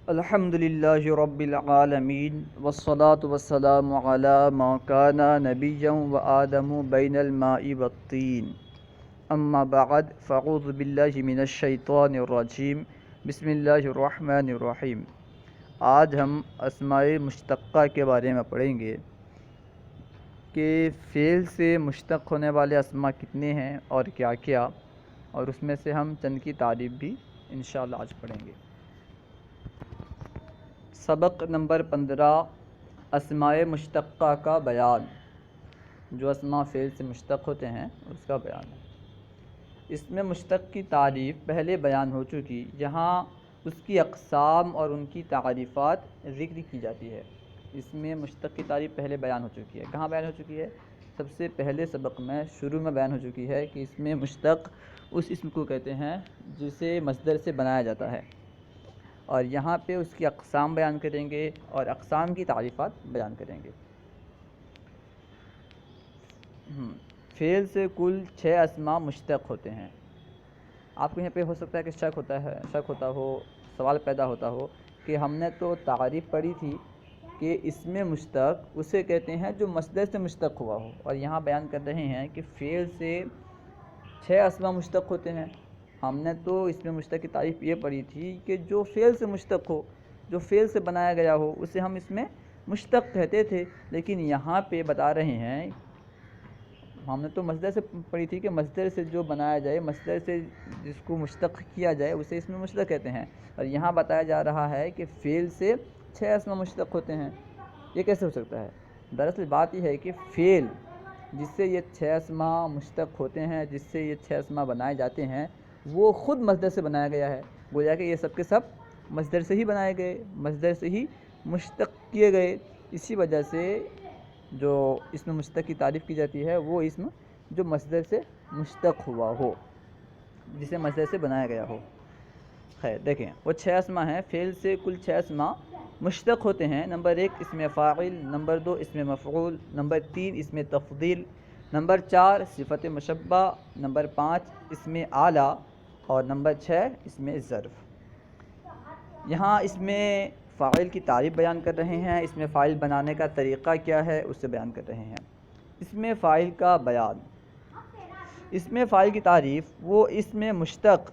الحمدللہ رب العالمین والصلاة والسلام علی ما کان نبیا وآدم بین الماء والطین اما بعد فاعوذ باللہ من الشیطان الرجیم بسم اللہ الرحمن الرحیم۔ آج ہم اسماء مشتقہ کے بارے میں پڑھیں گے کہ فعل سے مشتق ہونے والے اسماء کتنے ہیں اور کیا کیا، اور اس میں سے ہم چند کی تعریف بھی انشاءاللہ آج پڑھیں گے۔ سبق نمبر 15 اسماء مشتقہ کا بیان، جو اسماء فعل سے مشتق ہوتے ہیں اس کا بیان ہے۔ اس میں مشتق کی تعریف پہلے بیان ہو چکی، یہاں اس کی اقسام اور ان کی تعریفات ذکر کی جاتی ہے۔ اس میں مشتق کی تعریف پہلے بیان ہو چکی ہے۔ کہاں بیان ہو چکی ہے؟ سب سے پہلے سبق میں شروع میں بیان ہو چکی ہے کہ اس میں مشتق اس اسم کو کہتے ہیں جسے مصدر سے بنایا جاتا ہے، اور یہاں پہ اس کی اقسام بیان کریں گے اور اقسام کی تعریفات بیان کریں گے۔ فعل سے کل 6 اسماء مشتق ہوتے ہیں۔ آپ کو یہاں پہ ہو سکتا ہے کہ شک ہوتا ہو، سوال پیدا ہوتا ہو کہ ہم نے تو تعریف پڑھی تھی کہ اسم مشتق اسے کہتے ہیں جو مصدر سے مشتق ہوا ہو، اور یہاں بیان کر رہے ہیں کہ فعل سے 6 اسماء مشتق ہوتے ہیں۔ ہم نے تو اسم مشتق کی تعریف یہ پڑھی تھی کہ جو فعل سے مشتق ہو، جو فعل سے بنایا گیا ہو، اسے ہم اس میں مشتق کہتے تھے، لیکن یہاں پہ بتا رہے ہیں، ہم نے تو مصدر سے پڑھی تھی کہ مصدر سے جو بنایا جائے، مصدر سے جس کو مشتق کیا جائے اسے اس میں مشتق کہتے ہیں، اور یہاں بتایا جا رہا ہے کہ فعل سے 6 اسماء مشتق ہوتے ہیں۔ یہ کیسے ہو سکتا ہے؟ دراصل بات یہ ہے کہ فعل جس سے یہ 6 اسماء مشتق ہوتے ہیں، جس سے یہ 6 اسماء بنائے جاتے ہیں، وہ خود مصدر سے بنایا گیا ہے۔ گویا کہ یہ سب کے سب مصدر سے ہی بنائے گئے، مصدر سے ہی مشتق کیے گئے۔ اسی وجہ سے جو اسم مشتق کی تعریف کی جاتی ہے وہ اسم جو مصدر سے مشتق ہوا ہو، جسے مصدر سے بنایا گیا ہو۔ خیر دیکھیں، وہ 6 اسماء ہیں۔ فعل سے کل 6 اسماء مشتق ہوتے ہیں۔ نمبر 1 اسم فاعل، نمبر 2 اسم مفعول، نمبر 3 اسم تفضیل، نمبر 4 صفت مشبہ، نمبر 5 اسم اعلیٰ، اور نمبر 6 اسم ظرف۔ یہاں اسم فاعل کی تعریف بیان کر رہے ہیں، اسم فاعل بنانے کا طریقہ کیا ہے اسے بیان کر رہے ہیں۔ اسم فاعل کا بیان، اسم فاعل کی تعریف، وہ اسم مشتق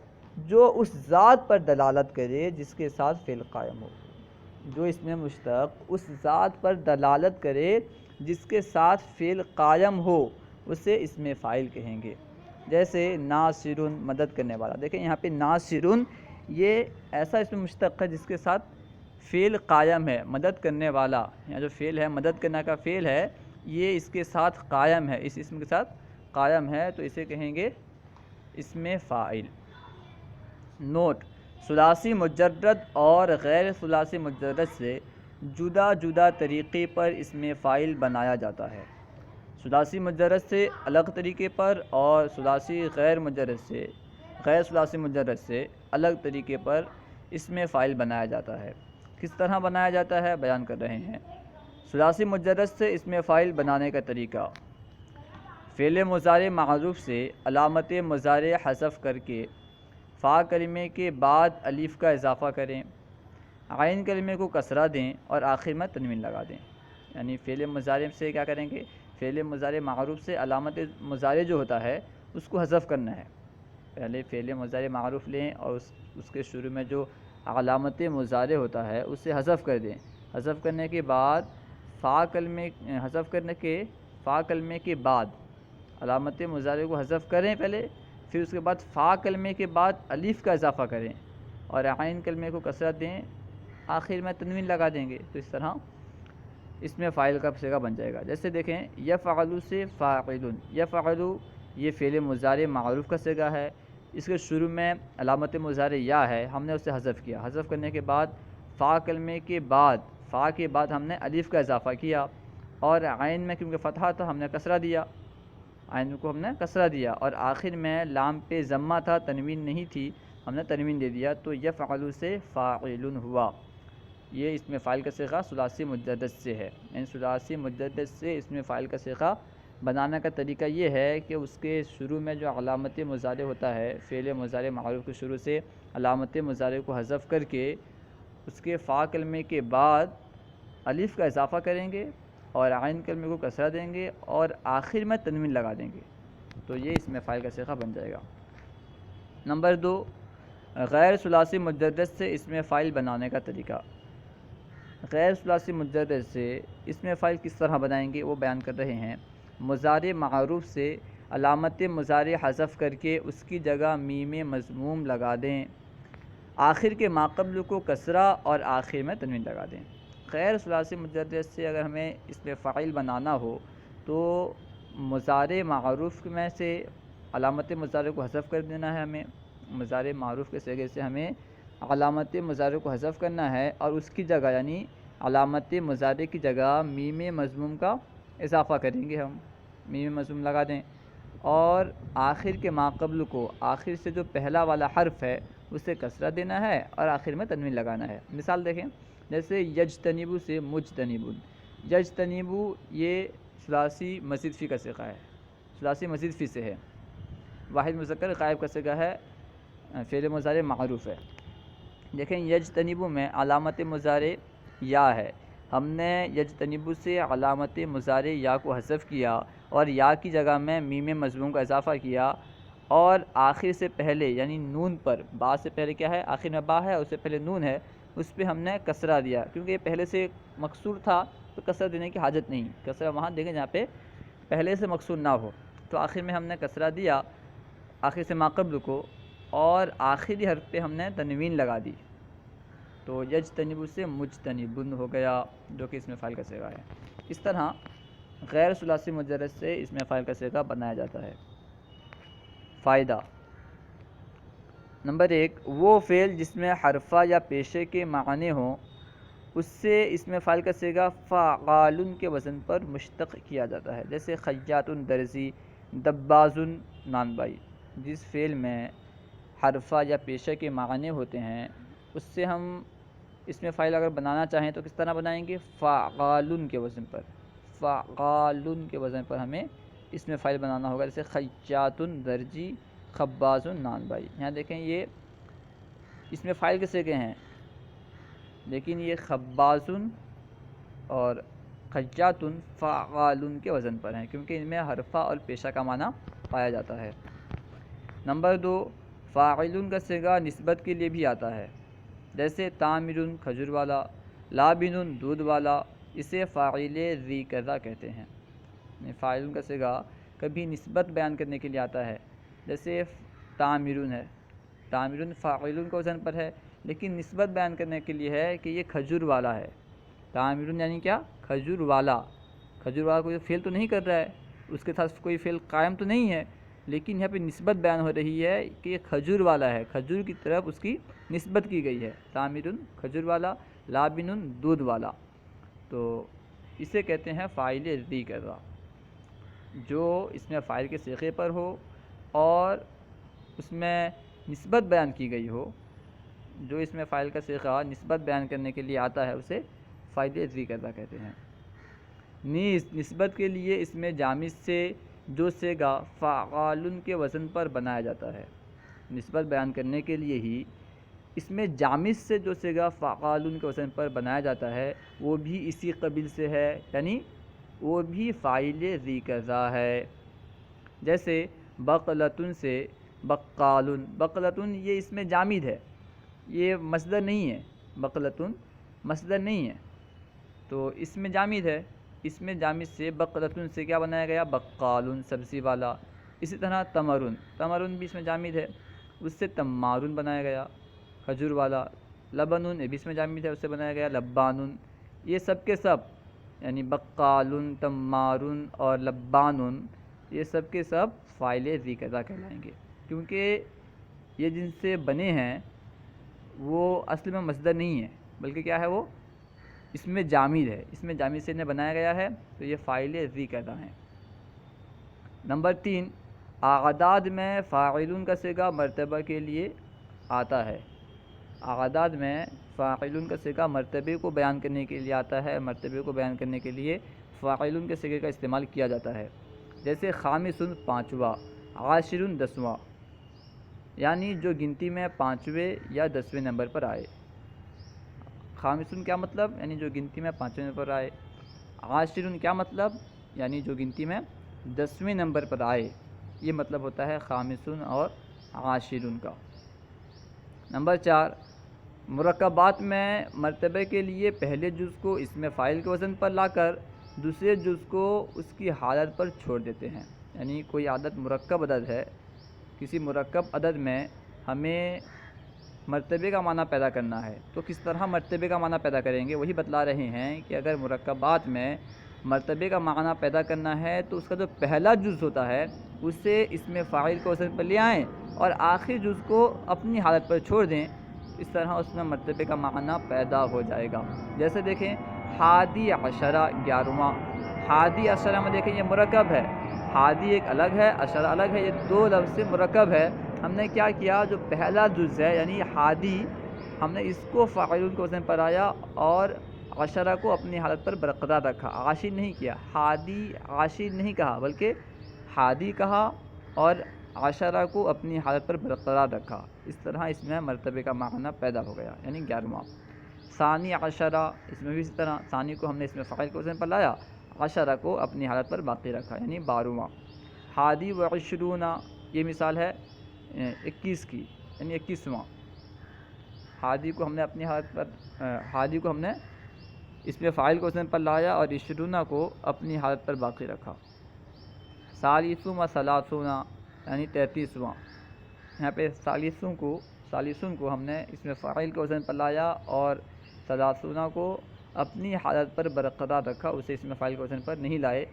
جو اس ذات پر دلالت کرے جس کے ساتھ فعل قائم ہو۔ جو اسم مشتق اس ذات پر دلالت کرے جس کے ساتھ فعل قائم ہو، اسے اسم فاعل کہیں گے۔ جیسے ناصر، مدد کرنے والا۔ دیکھیں یہاں پہ ناصر یہ ایسا اسم مشتق ہے جس کے ساتھ فعل قائم ہے، مدد کرنے والا۔ یہاں جو فعل ہے، مدد کرنے کا فعل ہے، یہ اس کے ساتھ قائم ہے، اس اسم کے ساتھ قائم ہے، تو اسے کہیں گے اسم فاعل۔ نوٹ: ثلاثی مجرد اور غیر ثلاثی مجرد سے جدا جدا طریقے پر اسم فاعل بنایا جاتا ہے۔ ثلاثی مجرد سے الگ طریقے پر اور ثلاثی غیر ثلاثی مجرد سے الگ طریقے پر اسم فاعل بنایا جاتا ہے۔ کس طرح بنایا جاتا ہے بیان کر رہے ہیں۔ ثلاثی مجرد سے اسم فاعل بنانے کا طریقہ: فعل مضارع معروف سے علامت مضارع حذف کر کے فا کلمے کے بعد الف کا اضافہ کریں، عین کلمے کو کسرہ دیں اور آخر میں تنوین لگا دیں۔ یعنی فعل مضارع سے کیا کریں گے؟ فعل مضارع معروف سے علامت مضارع جو ہوتا ہے اس کو حذف کرنا ہے۔ پہلے فعل مضارع معروف لیں اور اس کے شروع میں جو علامت مضارع ہوتا ہے اسے حذف کر دیں۔ حذف کرنے کے بعد فا کلمے کے بعد علامت مضارع کو حذف کریں پہلے، پھر اس کے بعد فا کلمے کے بعد الف کا اضافہ کریں اور عین کلمے کو کسرہ دیں، آخر میں تنوین لگا دیں گے، تو اس طرح اس میں فاعل کا صیغہ بن جائے گا۔ جیسے دیکھیں یفعل سے فاعل، یفعل یہ فعل مضارع معروف کا صیغہ ہے، اس کے شروع میں علامت مضارع یا ہے، ہم نے اسے حذف کیا۔ حذف کرنے کے بعد فا کلمے کے بعد، فا کے بعد ہم نے الف کا اضافہ کیا، اور عین میں کیونکہ فتحہ تھا ہم نے کسرہ دیا، عین کو ہم نے کسرہ دیا، اور آخر میں لام پہ ضمہ تھا، تنوین نہیں تھی، ہم نے تنوین دے دیا، تو یفعل سے فاعل ہوا۔ یہ اسم فاعل کا صیغہ ثلاثی مجرد سے ہے۔ یعنی ثلاثی مجرد سے اسم فاعل کا صیغہ بنانے کا طریقہ یہ ہے کہ اس کے شروع میں جو علامت مضارع ہوتا ہے، فعل مضارع معروف کے شروع سے علامت مضارع کو حذف کر کے اس کے فا کلمے کے بعد الف کا اضافہ کریں گے اور عین کلمے کو کسرہ دیں گے اور آخر میں تنوین لگا دیں گے، تو یہ اسم فاعل کا صیغہ بن جائے گا۔ نمبر 2، غیر ثلاثی مجرد سے اسم فاعل بنانے کا طریقہ۔ غیر ثلاثی مجرد سے اسم فاعل کس طرح بنائیں گے وہ بیان کر رہے ہیں۔ مضارع معروف سے علامت مضارع حذف کر کے اس کی جگہ میم مضموم لگا دیں، آخر کے ماقبل کو کسرہ اور آخر میں تنوین لگا دیں۔ غیر ثلاثی مجرد سے اگر ہمیں اسم فاعل بنانا ہو تو مضارع معروف میں سے علامت مضارع کو حذف کر دینا ہے، ہمیں مضارع معروف کے صیغے سے ہمیں علامت مضارع کو حذف کرنا ہے اور اس کی جگہ یعنی علامت مضارع کی جگہ میم مضموم کا اضافہ کریں گے، ہم میم مضموم لگا دیں اور آخر کے ماقبل کو، آخر سے جو پہلا والا حرف ہے اسے کسرہ دینا ہے اور آخر میں تنوین لگانا ہے۔ مثال دیکھیں، جیسے یجتنبو سے مجتنبون، یجتنبو یہ ثلاثی مزید فی کا صیغہ ہے، ثلاثی مزید فی سے ہے، واحد مذکر غائب کا صیغہ ہے، فعل مضارع معروف ہے۔ دیکھیں یجتنبو میں علامت مضارع یا ہے، ہم نے یجتنبو سے علامت مضارع یا کو حذف کیا اور یا کی جگہ میں میم مضموم کا اضافہ کیا اور آخر سے پہلے یعنی نون پر، با سے پہلے کیا ہے، آخر میں با ہے، اس سے پہلے نون ہے، اس پہ ہم نے کسرہ دیا کیونکہ یہ پہلے سے مکسور تھا تو کسرہ دینے کی حاجت نہیں، کسرہ وہاں دیں گے جہاں پہ پہلے سے مکسور نہ ہو، تو آخر میں ہم نے کسرہ دیا آخر سے ماقبل کو اور آخری حرف پہ ہم نے تنوین لگا دی، تو یجتنبو سے مجتنبن ہو گیا جو کہ اسم فاعل کا صیغہ ہے۔ اس طرح غیر ثلاثی مجرد سے اسم فاعل کا صیغہ بنایا جاتا ہے۔ فائدہ نمبر 1، وہ فعل جس میں حرفہ یا پیشے کے معنی ہوں اس سے اسم فاعل کا صیغہ فعال کے وزن پر مشتق کیا جاتا ہے، جیسے خیاط درزی، دباز نانبائی۔ جس فعل میں حرفہ یا پیشے کے معنی ہوتے ہیں اس سے ہم اسم فاعل اگر بنانا چاہیں تو کس طرح بنائیں گے، فعال کے وزن پر، فعال کے وزن پر ہمیں اسم فاعل بنانا ہوگا، جیسے خیاط درجی، خباز نانبائی۔ یہاں دیکھیں یہ اسم فاعل کے صیغے ہیں لیکن یہ خباز اور خیاط فعال کے وزن پر ہیں کیونکہ ان میں حرفہ اور پیشہ کا معنی پایا جاتا ہے۔ نمبر 2، فاعل کا صیغہ نسبت کے لیے بھی آتا ہے، جیسے تامر کھجور والا، لابن دودھ والا، اسے فاعل ذی کذا کہتے ہیں۔ فاعل کا صیغہ کبھی نسبت بیان کرنے کے لیے آتا ہے، جیسے تامر ہے، تامر فاعل کا وزن پر ہے لیکن نسبت بیان کرنے کے لیے ہے کہ یہ کھجور والا ہے، تامر یعنی کیا، کھجور والا، کھجور والا کوئی فعل تو نہیں کر رہا ہے، اس کے ساتھ کوئی فعل قائم تو نہیں ہے لیکن یہاں پہ نسبت بیان ہو رہی ہے کہ یہ کھجور والا ہے، کھجور کی طرف اس کی نسبت کی گئی ہے، تامر کھجور والا، لابن دودھ والا، تو اسے کہتے ہیں فاعل ذی کذا، جو اس میں فاعل کے صیغے پر ہو اور اس میں نسبت بیان کی گئی ہو، جو اس میں فاعل کا صیغہ نسبت بیان کرنے کے لیے آتا ہے اسے فاعل ذی کذا کہتے ہیں۔ نیز نسبت کے لیے اس میں جامد سے جو صیغہ فعال کے وزن پر بنایا جاتا ہے، نسبت بیان کرنے کے لیے ہی اس میں جامد سے جو صیغہ فعال کے وزن پر بنایا جاتا ہے وہ بھی اسی قبیل سے ہے، یعنی وہ بھی فاعل ذی کذا ہے، جیسے بقلۃ سے بقال، بقلۃ یہ اس میں جامد ہے، یہ مصدر نہیں ہے، بقلۃ مصدر نہیں ہے تو اس میں جامد ہے، اس میں جامد سے بقلۃ سے کیا بنایا گیا، بقال سبزی والا۔ اسی طرح تمرن، تمرن بھی اس میں جامد ہے، اس سے تمارن بنایا گیا، کھجور والا۔ لبن یہ بھی اس میں جامد ہے، اس سے بنایا گیا لبان۔ یہ سب کے سب یعنی بقال، تمارن اور لبان یہ سب کے سب فاعل ذی کذا کہلائیں گے کیونکہ یہ جن سے بنے ہیں وہ اصل میں مصدر نہیں ہے بلکہ کیا ہے، وہ اس میں جامد ہے، اس میں جامد سے انہیں بنایا گیا ہے تو یہ فاعل ذی کذا ہیں۔ نمبر 3، اعداد میں فاعل کا صیغہ مرتبہ کے لیے آتا ہے، اعداد میں فاعل کا صیغہ مرتبے کو بیان کرنے کے لیے آتا ہے، مرتبے کو بیان کرنے کے لیے فاعل کے صیغے کا استعمال کیا جاتا ہے، جیسے خامس پانچواں، عاشر 10واں، یعنی جو گنتی میں 5ویں یا 10ویں نمبر پر آئے۔ خامسون کیا مطلب؟ یعنی جو گنتی میں 5ویں نمبر پر آئے۔ عاشرون کیا مطلب؟ یعنی جو گنتی میں 10ویں نمبر پر آئے، یہ مطلب ہوتا ہے خامسون اور عاشرون کا۔ نمبر 4، مرکبات میں مرتبے کے لیے پہلے جز کو اسم فاعل کے وزن پر لا کر دوسرے جز کو اس کی حالت پر چھوڑ دیتے ہیں۔ یعنی کوئی عدد مرکب عدد ہے، کسی مرکب عدد میں ہمیں مرتبے کا معنی پیدا کرنا ہے، تو کس طرح مرتبے کا معنی پیدا کریں گے؟ وہی بتلا رہے ہیں کہ اگر مرکبات میں مرتبے کا معنی پیدا کرنا ہے تو اس کا جو پہلا جز ہوتا ہے اسے اسم فاعل کے وزن پر لے آئیں اور آخری جز کو اپنی حالت پر چھوڑ دیں، اس طرح اس میں مرتبے کا معنی پیدا ہو جائے گا۔ جیسے دیکھیں ہادی عشرہ 11واں، ہادی عشرہ میں دیکھیں یہ مرکب ہے، ہادی ایک الگ ہے، عشرہ الگ ہے، یہ دو لفظ سے مرکب ہے۔ ہم نے کیا کیا؟ جو پہلا جز ہے یعنی ہادی، ہم نے اس کو فاعل کے وزن پر آیا اور عشرہ کو اپنی حالت پر برقرار رکھا، عاشر نہیں کیا، ہادی عاشر نہیں کہا بلکہ ہادی کہا اور عشرہ کو اپنی حالت پر برقرار رکھا۔ اس طرح اس میں مرتبے کا معنی پیدا ہو گیا، یعنی 11واں۔ ثانی عشرہ، اس میں بھی اسی طرح ثانی کو ہم نے اس میں فاعل کے وزن پر لایا، عشرہ کو اپنی حالت پر باقی رکھا، یعنی 12واں۔ ہادی و عشرون، یہ مثال ہے 21 کی، یعنی 21واں۔ ہادی کو ہم نے اپنی حالت پر ہادی کو ہم نے اس میں فاعل کے وزن پر لایا اور عشرون کو اپنی حالت پر باقی رکھا۔ ثالثون و ثلاثون، یعنی 33واں۔ یہاں پہ ثالثون کو ہم نے اس میں فاعل کے وزن پر لایا اور ثلاثون کو اپنی حالت پر برقرار رکھا، اسے اس میں فاعل کے وزن پر نہیں لائے،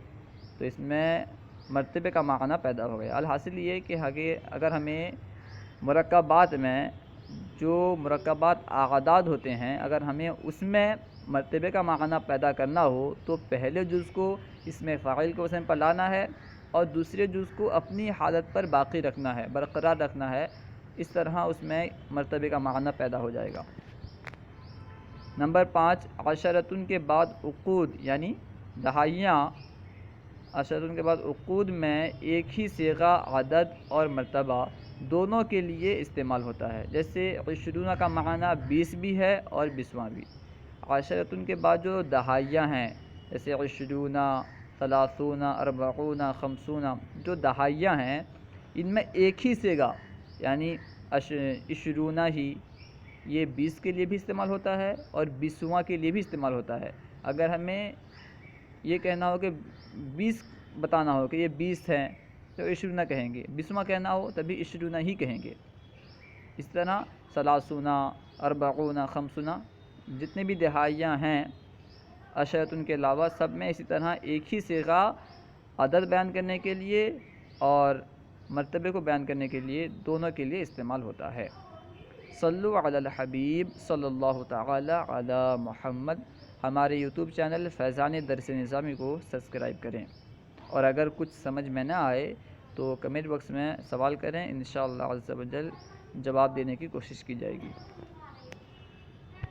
تو اس میں مرتبے کا معنی پیدا ہو گیا۔ الحاصل یہ کہ اگر ہمیں مرکبات میں جو مرکبات اعداد ہوتے ہیں، اگر ہمیں اس میں مرتبے کا معنی پیدا کرنا ہو تو پہلے جز کو اس میں فاعل کے وزن پر لانا ہے اور دوسرے جز کو اپنی حالت پر باقی رکھنا ہے، برقرار رکھنا ہے، اس طرح اس میں مرتبے کا معنی پیدا ہو جائے گا۔ نمبر 5، عشرتن کے بعد عقود یعنی دہائیاں، عشرتن کے بعد عقود میں ایک ہی صیغہ عدد اور مرتبہ دونوں کے لیے استعمال ہوتا ہے۔ جیسے عشرون کا معنی 20 بھی ہے اور 20واں بھی۔ عشرتن کے بعد جو دہائیاں ہیں جیسے عشرون، ثلاثون، اربعون، خمسون، جو دہائیاں ہیں ان میں ایک ہی صیغہ یعنی عشرون ہی یہ 20 کے لیے بھی استعمال ہوتا ہے اور 20واں کے لیے بھی استعمال ہوتا ہے۔ اگر ہمیں یہ کہنا ہو کہ 20 بتانا ہو کہ یہ 20 ہیں تو عشرون کہیں گے، 20واں کہنا ہو تبھی عشرون ہی کہیں گے۔ اس طرح ثلاثون، اربعون، خمسون، جتنے بھی دہائیاں ہیں عشرتن کے علاوہ سب میں اسی طرح ایک ہی صیغہ عدد بیان کرنے کے لیے اور مرتبے کو بیان کرنے کے لیے دونوں کے لیے استعمال ہوتا ہے۔ صلو علی الحبیب صلی اللہ تعالی علی محمد۔ ہمارے یوٹیوب چینل فیضان درس نظامی کو سبسکرائب کریں، اور اگر کچھ سمجھ میں نہ آئے تو کمنٹ باکس میں سوال کریں، انشاءاللہ عز و جل جواب دینے کی کوشش کی جائے گی۔